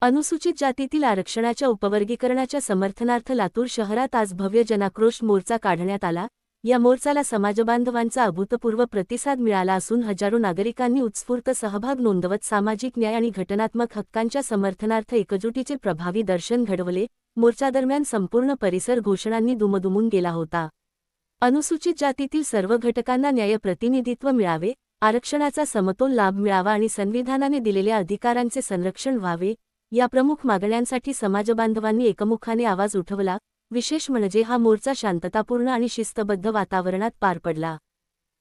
अनुसूचित जातीतील आरक्षणाच्या उपवर्गीकरणाच्या समर्थनार्थ लातूर शहरात आज भव्य जनाक्रोश मोर्चा काढण्यात आला। या मोर्चाला समाजबांधवांचा अभूतपूर्व प्रतिसाद मिळाला असून हजारो नागरिकांनी उत्स्फूर्त सहभाग नोंदवत सामाजिक न्याय आणि घटनात्मक हक्कांच्या समर्थनार्थ एकजुटीचे प्रभावी दर्शन घडवले। मोर्चादरम्यान संपूर्ण परिसर घोषणांनी दुमदुमून गेला होता। अनुसूचित जातीतील सर्व घटकांना न्याय प्रतिनिधित्व मिळावे, आरक्षणाचा समतोल लाभ मिळावा आणि संविधानाने दिलेल्या अधिकारांचे संरक्षण व्हावे या प्रमुख मागण्यांसाठी समाजबांधवांनी एकमुखाने आवाज उठवला। विशेष म्हणजे हा मोर्चा शांततापूर्ण आणि शिस्तबद्ध वातावरणात पार पडला।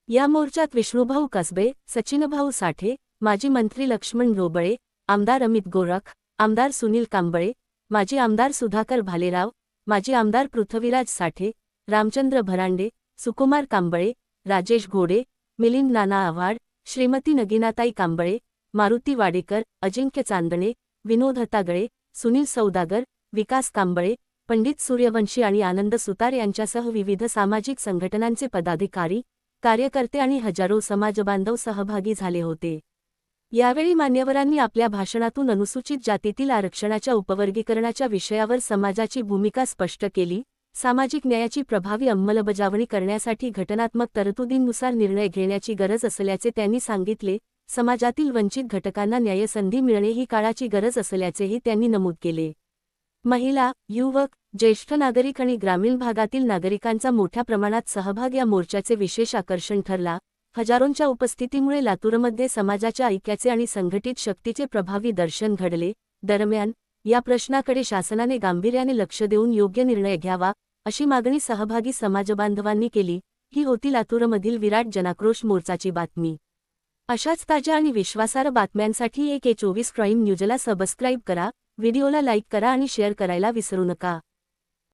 या मोर्चात विष्णुभाऊ कसबे, सचिनभाऊ साठे, माजी मंत्री लक्ष्मण ढोबळे, आमदार अमित गोरख, आमदार सुनील कांबळे, माजी आमदार सुधाकर भालेराव, माजी आमदार पृथ्वीराज साठे, रामचंद्र भरांडे, सुकुमार कांबळे, राजेश घोडे, मिलिंद नाना आव्हाड, श्रीमती नगीनाताई कांबळे, मारुती वाडेकर, अजिंक्य चांदणे, विनोद हतागळे, सुनील सौदागर, विकास कांबळे, पंडित सूर्यवंशी आणि आनंद सुतार यांच्यासह विविध सामाजिक संघटनांचे पदाधिकारी, कार्यकर्ते आणि हजारो समाजबांधव सहभागी झाले होते। यावेळी मान्यवरांनी आपल्या भाषणातून अनुसूचित जातीतील आरक्षणाच्या उपवर्गीकरणाच्या विषयावर समाजाची भूमिका स्पष्ट केली। सामाजिक न्यायाची प्रभावी अंमलबजावणी करण्यासाठी घटनात्मक तरतुदींनुसार निर्णय घेण्याची गरज असल्याचे त्यांनी सांगितले। समाजातील वंचित घटकांना न्यायसंधी मिळणे ही काळाची गरज असल्याचेही त्यांनी नमूद केले। महिला, युवक, ज्येष्ठ नागरिक आणि ग्रामीण भागातील नागरिकांचा मोठ्या प्रमाणात सहभाग या मोर्चाचे विशेष आकर्षण ठरला। हजारोंच्या उपस्थितीमुळे लातूरमध्ये समाजाच्या ऐक्याचे आणि संघटित शक्तीचे प्रभावी दर्शन घडले। दरम्यान या प्रश्नाकडे शासनाने गांभीर्याने लक्ष देऊन योग्य निर्णय घ्यावा अशी मागणी सहभागी समाजबांधवांनी केली। ही होती लातूरमधील विराट जनाक्रोश मोर्चाची बातमी। अशाच ताज्या आणि विश्वासार्ह बातम्यांसाठी AK24 प्राईम न्यूजला सबस्क्राईब करा, व्हिडिओला लाईक करा आणि शेअर करायला विसरू नका।